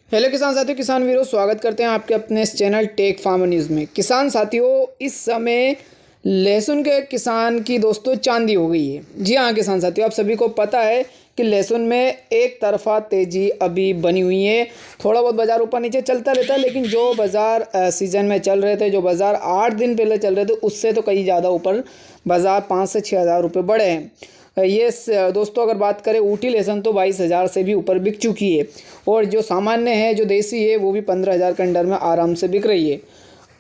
Hello किसान साथियों, किसान वीरों, स्वागत करते हैं आपके अपने इस चैनल टेक फार्मर न्यूज़ में। किसान साथियों, इस समय लहसुन के किसान की दोस्तों चांदी हो गई है। जी हाँ किसान साथियों, आप सभी को पता है कि लहसुन में एक तरफा तेज़ी अभी बनी हुई है। थोड़ा बहुत बाज़ार ऊपर नीचे चलता रहता है, लेकिन जो बाज़ार सीज़न में चल रहे थे, जो बाज़ार 8 दिन पहले चल रहे थे, उससे तो कहीं ज़्यादा ऊपर बाज़ार 5 से 6 हज़ार रुपये बढ़े हैं। ये दोस्तों अगर बात करें ऊटी लहसुन तो 22,000 से भी ऊपर बिक चुकी है, और जो सामान्य है, जो देसी है, वो भी 15,000 के अंडर में आराम से बिक रही है।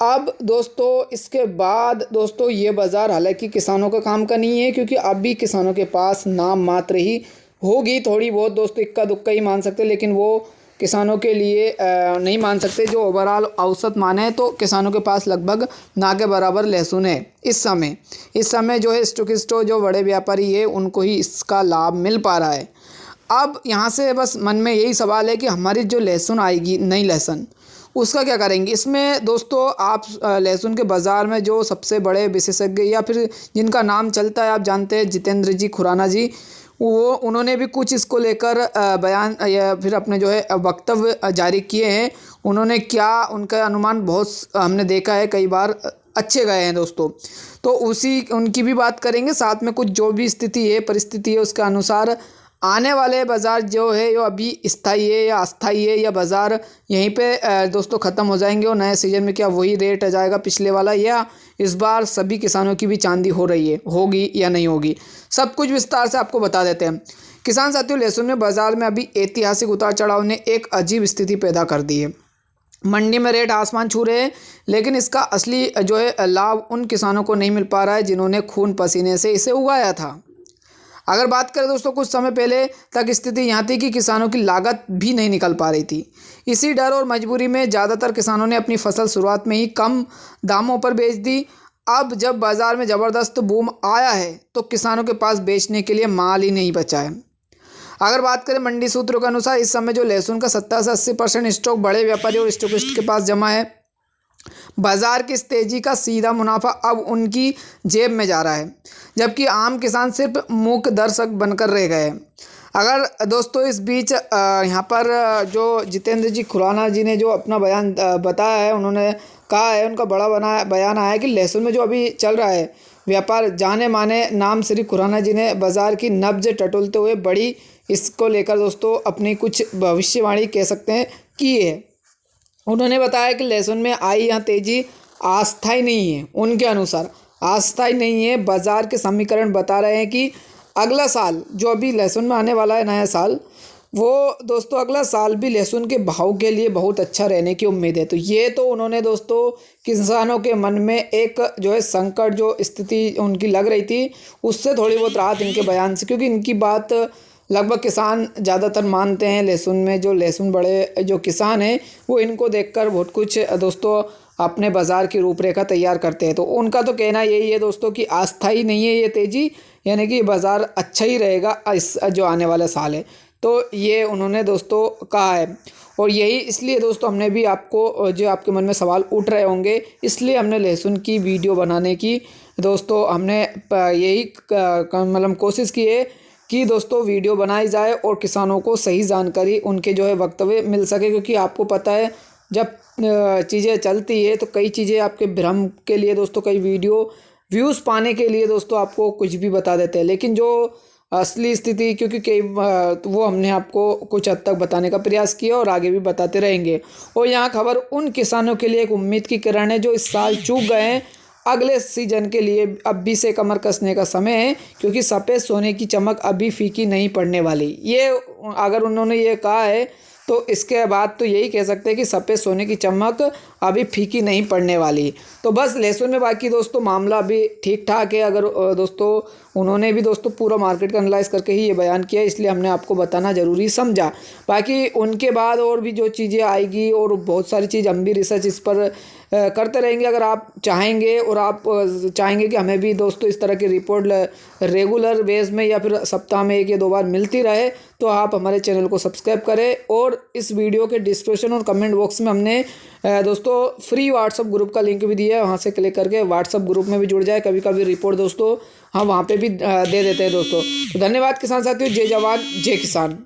अब दोस्तों इसके बाद दोस्तों ये बाज़ार हालांकि किसानों का काम का नहीं है, क्योंकि अब भी किसानों के पास नाम मात्र ही होगी, थोड़ी बहुत दोस्तों इक्का दुक्का ही मान सकते, लेकिन वो किसानों के लिए नहीं मान सकते। जो ओवरऑल औसत माने तो किसानों के पास लगभग ना के बराबर लहसुन है इस समय जो है स्टॉकिस्टो जो बड़े व्यापारी है उनको ही इसका लाभ मिल पा रहा है। अब यहाँ से बस मन में यही सवाल है कि हमारी जो लहसुन आएगी, नई लहसुन, उसका क्या करेंगे। इसमें दोस्तों आप लहसुन के बाज़ार में जो सबसे बड़े विशेषज्ञ या फिर जिनका नाम चलता है, आप जानते हैं जितेंद्र जी खुराना जी, वो उन्होंने भी कुछ इसको लेकर बयान या फिर अपने जो है वक्तव्य जारी किए हैं। उन्होंने क्या उनका अनुमान बहुत हमने देखा है कई बार अच्छे गए हैं दोस्तों, तो उसी उनकी भी बात करेंगे। साथ में कुछ जो भी स्थिति है, परिस्थिति है, उसके अनुसार आने वाले बाज़ार जो है वो अभी स्थायी है या अस्थायी है, या बाज़ार यहीं पे दोस्तों ख़त्म हो जाएंगे और नए सीजन में क्या वही रेट आ जाएगा पिछले वाला, या इस बार सभी किसानों की भी चांदी हो रही है, होगी या नहीं होगी, सब कुछ विस्तार से आपको बता देते हैं। किसान साथियों, लहसुन में बाज़ार में अभी ऐतिहासिक उतार चढ़ाव ने एक अजीब स्थिति पैदा कर दी है। मंडी में रेट आसमान छू रहे हैं, लेकिन इसका असली जो है लाभ उन किसानों को नहीं मिल पा रहा है जिन्होंने खून पसीने से इसे उगाया था। अगर बात करें दोस्तों, कुछ समय पहले तक स्थिति यहाँ थी कि किसानों की लागत भी नहीं निकल पा रही थी। इसी डर और मजबूरी में ज़्यादातर किसानों ने अपनी फसल शुरुआत में ही कम दामों पर बेच दी। अब जब बाज़ार में ज़बरदस्त बूम आया है तो किसानों के पास बेचने के लिए माल ही नहीं बचा है। अगर बात करें मंडी सूत्रों के अनुसार, इस समय जो लहसुन का 70 से 80% स्टॉक बड़े व्यापारी और स्टॉकिस्ट के पास जमा है। बाजार की इस तेज़ी का सीधा मुनाफा अब उनकी जेब में जा रहा है, जबकि आम किसान सिर्फ मूक दर्शक बनकर रह गए। अगर दोस्तों इस बीच यहाँ पर जो जितेंद्र जी खुराना जी ने जो अपना बयान बताया है, उन्होंने कहा है, उनका बड़ा बयान आया है कि लहसुन में जो अभी चल रहा है व्यापार, जाने माने नाम श्री खुराना जी ने बाज़ार की नब्ज टटोलते हुए बड़ी इसको लेकर दोस्तों अपनी कुछ भविष्यवाणी कह सकते हैं की है। उन्होंने बताया कि लहसुन में आई यह तेज़ी अस्थायी नहीं है। उनके अनुसार अस्थायी नहीं है। बाज़ार के समीकरण बता रहे हैं कि अगला साल जो अभी लहसुन में आने वाला है, नया साल, वो दोस्तों अगला साल भी लहसुन के भाव के लिए बहुत अच्छा रहने की उम्मीद है। तो ये तो उन्होंने दोस्तों किसानों के मन में एक जो है संकट, जो स्थिति उनकी लग रही थी, उससे थोड़ी बहुत राहत इनके बयान से, क्योंकि इनकी बात लगभग किसान ज़्यादातर मानते हैं। लहसुन में जो लहसुन बड़े जो किसान हैं वो इनको देखकर बहुत कुछ दोस्तों अपने बाज़ार की रूपरेखा तैयार करते हैं। तो उनका तो कहना यही है दोस्तों कि अस्थायी नहीं है ये तेज़ी, यानी कि बाज़ार अच्छा ही रहेगा इस जो आने वाला साल है। तो ये उन्होंने दोस्तों कहा है, और यही इसलिए दोस्तों हमने भी आपको जो आपके मन में सवाल उठ रहे होंगे, इसलिए हमने लहसुन की वीडियो बनाने की दोस्तों हमने यही मतलब कोशिश की है कि दोस्तों वीडियो बनाई जाए और किसानों को सही जानकारी उनके जो है वक्तव्य मिल सके। क्योंकि आपको पता है जब चीज़ें चलती है तो कई चीज़ें आपके भ्रम के लिए दोस्तों, कई वीडियो व्यूज़ पाने के लिए दोस्तों आपको कुछ भी बता देते हैं, लेकिन जो असली स्थिति, क्योंकि कई तो वो हमने आपको कुछ हद तक बताने का प्रयास किया और आगे भी बताते रहेंगे। और यहाँ खबर उन किसानों के लिए एक उम्मीद की किरण है जो इस साल चूक गए हैं। अगले सीजन के लिए अब भी से कमर कसने का समय है, क्योंकि सफ़ेद सोने की चमक अभी फीकी नहीं पड़ने वाली। ये अगर उन्होंने ये कहा है तो इसके बाद तो यही कह सकते हैं कि सफ़ेद सोने की चमक अभी फीकी नहीं पड़ने वाली। तो बस लहसुन में बाकी दोस्तों मामला अभी ठीक ठाक है। अगर दोस्तों उन्होंने भी दोस्तों पूरा मार्केट का एनालाइज करके ही ये बयान किया, इसलिए हमने आपको बताना ज़रूरी समझा। बाकी उनके बाद और भी जो चीज़ें आएगी और बहुत सारी चीज़ हम भी रिसर्च इस पर करते रहेंगे। अगर आप चाहेंगे और आप चाहेंगे कि हमें भी दोस्तों इस तरह की रिपोर्ट रेगुलर बेस में या फिर सप्ताह में 1 या 2 बार मिलती रहे, तो आप हमारे चैनल को सब्सक्राइब करें। और इस वीडियो के डिस्क्रिप्शन और कमेंट बॉक्स में हमने दोस्तों फ्री व्हाट्सअप ग्रुप का लिंक भी दिया है, वहाँ से क्लिक करके व्हाट्सअप ग्रुप में भी जुड़ जाए। कभी कभी रिपोर्ट दोस्तों हम वहाँ पे भी दे देते हैं दोस्तों। तो धन्यवाद किसान साथियों। जय जवान जय किसान।